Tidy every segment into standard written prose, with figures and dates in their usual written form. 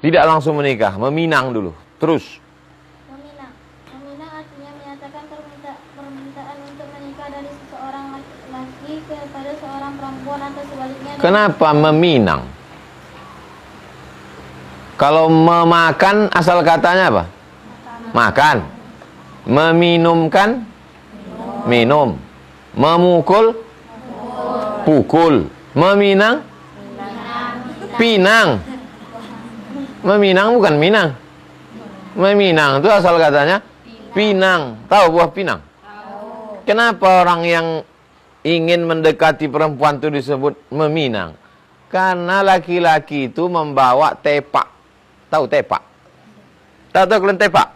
Tidak langsung menikah, meminang dulu. Terus. Meminang. Meminang artinya menyatakan permintaan untuk menikah dari seseorang laki-laki kepada seorang perempuan atau sebaliknya. Kenapa meminang? Kalau memakan asal katanya apa? Makan. Meminumkan? Minum. Memukul? Pukul. Meminang? Pinang. Meminang bukan minang. Meminang itu asal katanya pinang. Tahu buah pinang? Kenapa orang yang ingin mendekati perempuan itu disebut meminang? Karena laki-laki itu membawa tepak. Tahu tepak? Tahu kalian tepak?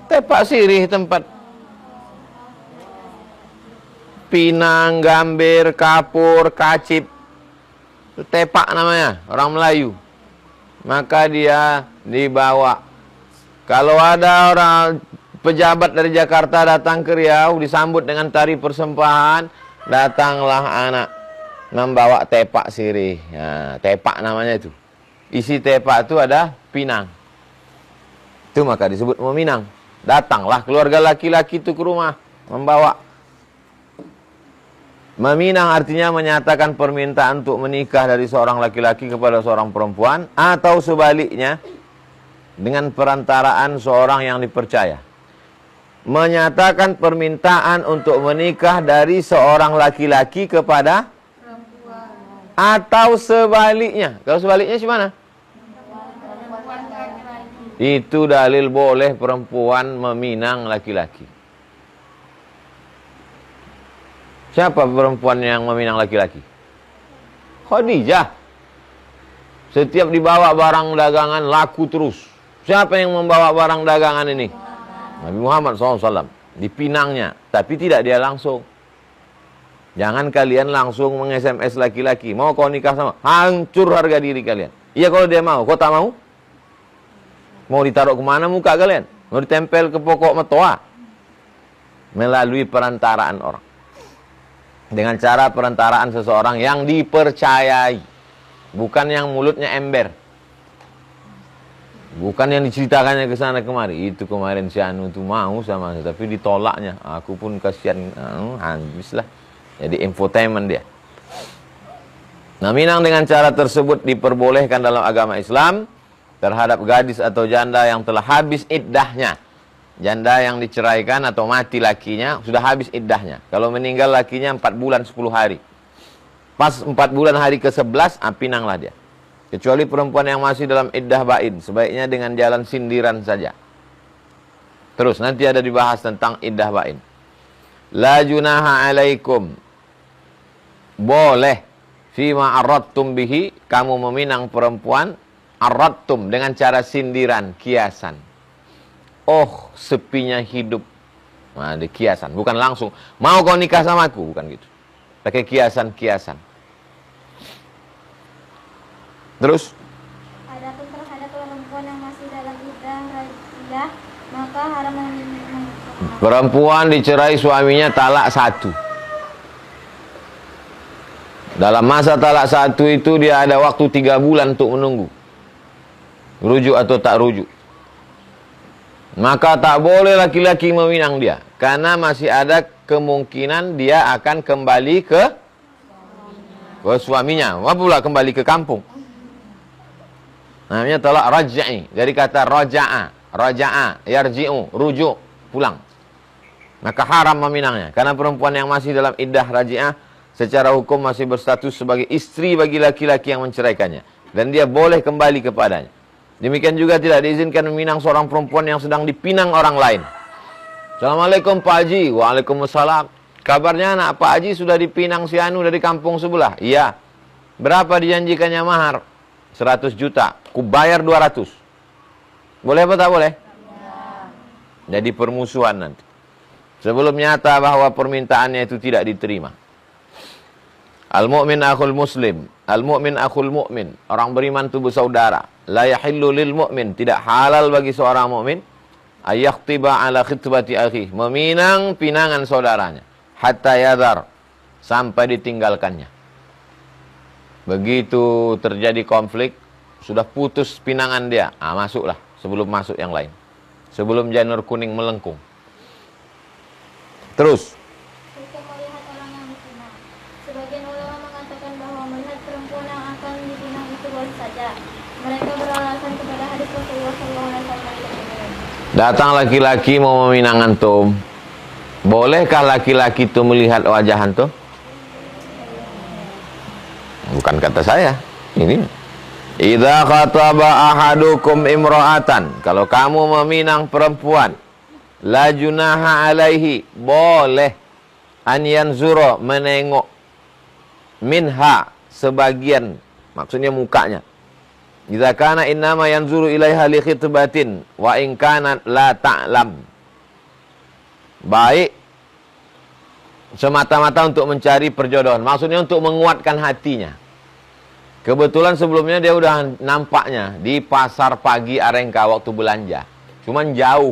Tepak sirih tempat pinang, gambir, kapur, kacip. Tepak namanya, orang Melayu. Maka dia dibawa. Kalau ada orang pejabat dari Jakarta datang ke Riau, disambut dengan tari persembahan, datanglah anak membawa tepak sirih. Nah, tepak namanya itu. Isi tepak itu ada pinang. Itu maka disebut meminang. Datanglah keluarga laki-laki itu ke rumah, membawa. Meminang artinya menyatakan permintaan untuk menikah dari seorang laki-laki kepada seorang perempuan, atau sebaliknya dengan perantaraan seorang yang dipercaya. Menyatakan permintaan untuk menikah dari seorang laki-laki kepada perempuan, atau sebaliknya. Kalau sebaliknya gimana? Itu dalil boleh perempuan meminang laki-laki. Siapa perempuan yang meminang laki-laki? Khadijah. Setiap dibawa barang dagangan laku terus. Siapa yang membawa barang dagangan ini? Nabi Muhammad SAW. Dipinangnya. Tapi tidak dia langsung. Jangan kalian langsung meng-SMS laki-laki. Mau kau nikah sama? Hancur harga diri kalian. Iya kalau dia mau. Kau tak mau? Mau ditaruh kemana muka kalian? Mau ditempel ke pokok metoa? Melalui perantaraan orang. Dengan cara perantaraan seseorang yang dipercayai. Bukan yang mulutnya ember. Bukan yang diceritakannya ke sana kemari. Itu kemarin si Anu itu mau sama saya, tapi ditolaknya. Aku pun kasihan, habislah. Jadi infotainment dia. Nah, minang dengan cara tersebut diperbolehkan dalam agama Islam terhadap gadis atau janda yang telah habis iddahnya. Janda yang diceraikan atau mati lakinya sudah habis iddahnya. Kalau meninggal lakinya 4 bulan 10 hari. Pas 4 bulan hari ke-11, pinanglah dia. Kecuali perempuan yang masih dalam iddah bain, sebaiknya dengan jalan sindiran saja. Terus nanti ada dibahas tentang iddah bain. La junaha alaikum. Boleh fima arradtum bihi, kamu meminang perempuan arradtum dengan cara sindiran, kiasan. Oh, sepinya hidup. Nah, di kiasan, bukan langsung mau kau nikah sama aku, bukan gitu. Pakai kiasan-kiasan. Terus Adapun terhadap perempuan yang masih dalam iddah, maka haram perempuan dicerai suaminya talak 1. Dalam masa talak 1 itu dia ada waktu 3 bulan untuk menunggu. Rujuk atau tak rujuk. Maka tak boleh laki-laki meminang dia. Karena masih ada kemungkinan dia akan kembali ke suaminya. Apa pula kembali ke kampung? Namanya talak raj'i. Dari kata raja'a. Raja'a, yarji'u, rujuk, pulang. Maka haram meminangnya. Karena perempuan yang masih dalam iddah raji'ah secara hukum masih berstatus sebagai istri bagi laki-laki yang menceraikannya. Dan dia boleh kembali kepadanya. Demikian juga tidak diizinkan meminang seorang perempuan yang sedang dipinang orang lain. Assalamualaikum Pak Haji. Waalaikumsalam. Kabarnya anak Pak Haji sudah dipinang si Anu dari kampung sebelah. Iya. Berapa dijanjikannya mahar? 100 juta. Ku bayar 200. Boleh apa tak boleh? Ya. Jadi permusuhan nanti. Sebelum nyata bahwa permintaannya itu tidak diterima. Al-mu'min akhul muslim, al-mu'min akhul mu'min. Orang beriman itu bersaudara. La yahillu lil mu'min, tidak halal bagi seorang mukmin ayakhtiba ala khitbati akhi, meminang pinangan saudaranya hatta yadhar, sampai ditinggalkannya. Begitu terjadi konflik, sudah putus pinangan dia, masuklah sebelum masuk yang lain. Sebelum janur kuning melengkung. Terus. Hukum melihat orang yang dipinang. Sebagian ulama mengatakan bahwa melihat perempuan yang akan dipinang itu boleh saja. Mereka beralasan kepada hadis Rasulullah SAW ini. Datang laki-laki mau meminang antum. Bolehkah laki-laki itu melihat wajah antum? Bukan kata saya. Ini. Idza khataba ahadukum imra'atan. Kalau kamu meminang perempuan, la junaha alaihi, boleh an yanzura, menengok, minha, sebagian, maksudnya mukanya. Idza kana innama yanzuru ilaiha li khitbatin wa in kanat la ta'lam. Baik semata-mata untuk mencari perjodohan, maksudnya untuk menguatkan hatinya. Kebetulan sebelumnya dia udah nampaknya di pasar pagi Arengka waktu belanja. Cuman jauh.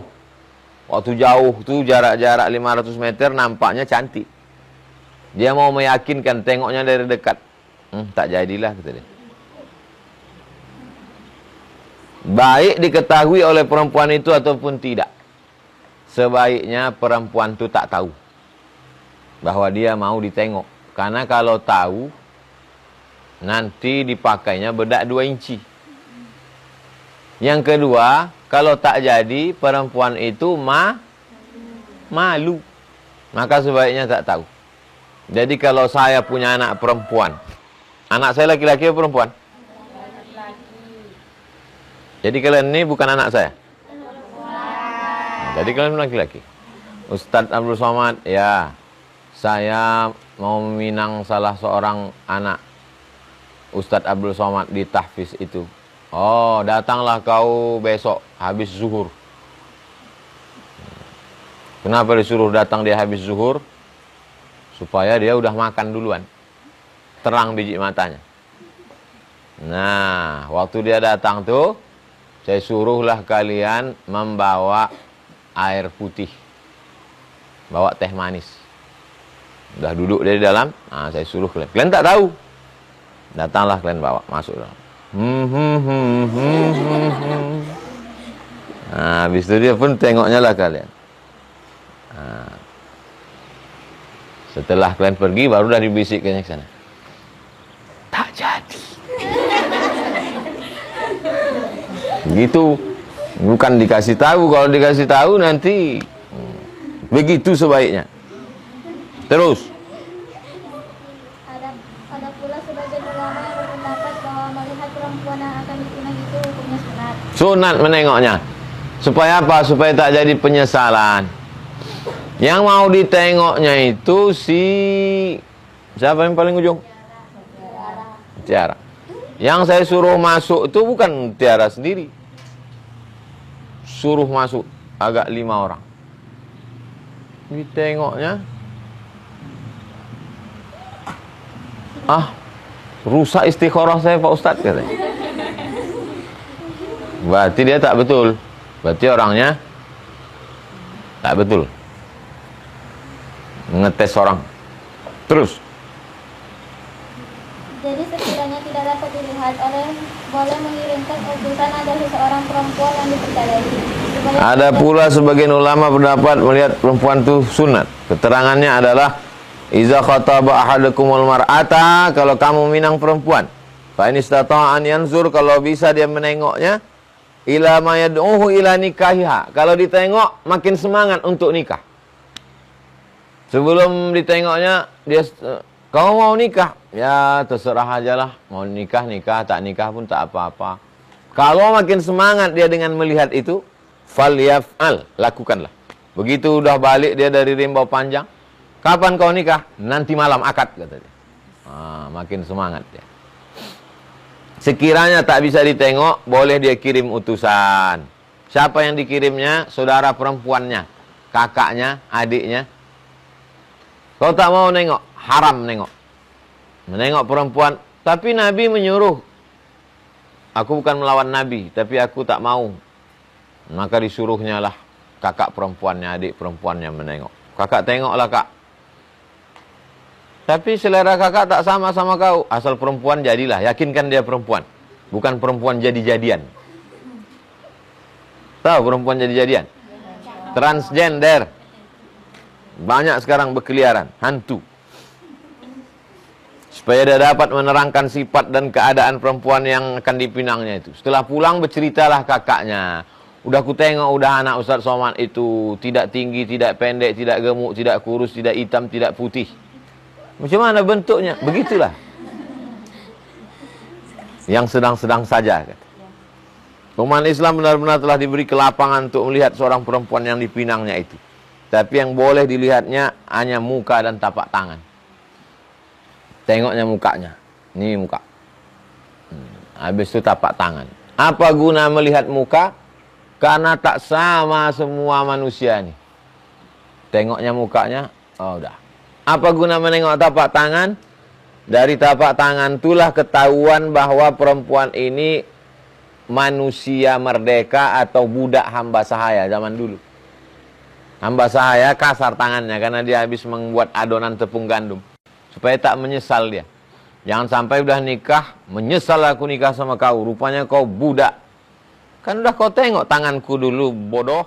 Waktu jauh tuh jarak-jarak 500 meter nampaknya cantik. Dia mau meyakinkan, tengoknya dari dekat. Tak jadilah, kata dia. Baik diketahui oleh perempuan itu ataupun tidak. Sebaiknya perempuan itu tak tahu bahwa dia mau ditengok. Karena kalau tahu, nanti dipakainya bedak 2 inci. Yang kedua, kalau tak jadi, perempuan itu malu. Maka sebaiknya tak tahu. Jadi kalau saya punya anak perempuan, anak saya laki-laki atau perempuan? Jadi kalian ini bukan anak saya? Jadi kalian laki-laki. Ustadz Abdul Somad, ya, saya mau meminang salah seorang anak Ustadz Abdul Somad di tahfiz itu. Oh, datanglah kau besok habis zuhur. Kenapa disuruh datang dia habis zuhur? Supaya dia udah makan duluan. Terang biji matanya. Nah, waktu dia datang tuh, saya suruhlah kalian membawa air putih. Bawa teh manis. Udah duduk dia di dalam, saya suruh kalian. Kalian tak tahu. Datanglah kalian bawa, masuk dalam. Nah, habis itu dia pun tengoknya lah kalian. Nah, setelah kalian pergi, baru dah dibisikkannya ke sana. Tak jadi. Begitu. Bukan dikasih tahu. Kalau dikasih tahu nanti begitu sebaiknya. Terus. Ada pula sebagian ulama yang berpendapat bahwa melihat perempuan yang akan dipinang itu hukumnya sunat. Sunat menengoknya. Supaya apa? Supaya tak jadi penyesalan. Yang mau ditengoknya itu siapa yang paling ujung? Tiara. Yang saya suruh masuk itu bukan Tiara sendiri. Suruh masuk agak 5 orang. Ditengoknya, rusak istikharah saya Pak Ustadz, katanya. Berarti dia tak betul. Berarti orangnya tak betul. Ngetes orang. Terus. Jadi sekiranya tidak dapat dilihat, boleh mengirimkan utusan ada seseorang perempuan yang dipercayai. Ada pula sebagian ulama berpendapat melihat perempuan itu sunat. Keterangannya adalah iza khataba ahadukumul mar'ata, kalau kamu minang perempuan. Fa in istata'a an yanzur, kalau bisa dia menengoknya, ila ma yad'uhu ila nikahiha. Kalau ditengok makin semangat untuk nikah. Sebelum ditengoknya dia, kamu mau nikah? Ya terserah ajalah, mau nikah, tak nikah pun tak apa-apa. Kalau makin semangat dia dengan melihat itu, falyaf'al, lakukanlah. Begitu udah balik dia dari rimba panjang, kapan kau nikah? Nanti malam akad, kata dia. Makin semangat dia. Sekiranya tak bisa ditengok, boleh dia kirim utusan. Siapa yang dikirimnya? Saudara perempuannya, kakaknya, adiknya. Kau tak mau nengok, haram nengok. Menengok perempuan, tapi Nabi menyuruh. Aku bukan melawan Nabi, tapi aku tak mau. Maka disuruhnya lah kakak perempuannya, adik perempuannya menengok. Kakak tengoklah kak. Tapi selera kakak tak sama kau. Asal perempuan jadilah, yakinkan dia perempuan. Bukan perempuan jadi-jadian. Tahu perempuan jadi-jadian? Transgender. Banyak sekarang berkeliaran, hantu. Supaya dia dapat menerangkan sifat dan keadaan perempuan yang akan dipinangnya itu. Setelah pulang berceritalah kakaknya. Udah ku tengok udah anak Ustaz Somad itu tidak tinggi, tidak pendek, tidak gemuk, tidak kurus, tidak hitam, tidak putih. Macam mana bentuknya? Begitulah. Yang sedang-sedang saja. Umat Islam benar-benar telah diberi kelapangan untuk melihat seorang perempuan yang dipinangnya itu. Tapi yang boleh dilihatnya hanya muka dan tapak tangan. Tengoknya mukanya. Ini muka. Habis itu tapak tangan. Apa guna melihat muka? Karena tak sama semua manusia ini. Tengoknya mukanya, oh udah. Apa guna menengok tapak tangan? Dari tapak tangan itulah ketahuan bahwa perempuan ini manusia merdeka atau budak hamba sahaya zaman dulu. Hamba sahaya kasar tangannya karena dia habis membuat adonan tepung gandum. Supaya tak menyesal dia. Jangan sampai udah nikah, menyesal aku nikah sama kau. Rupanya kau budak. Kan udah kau tengok tanganku dulu, bodoh.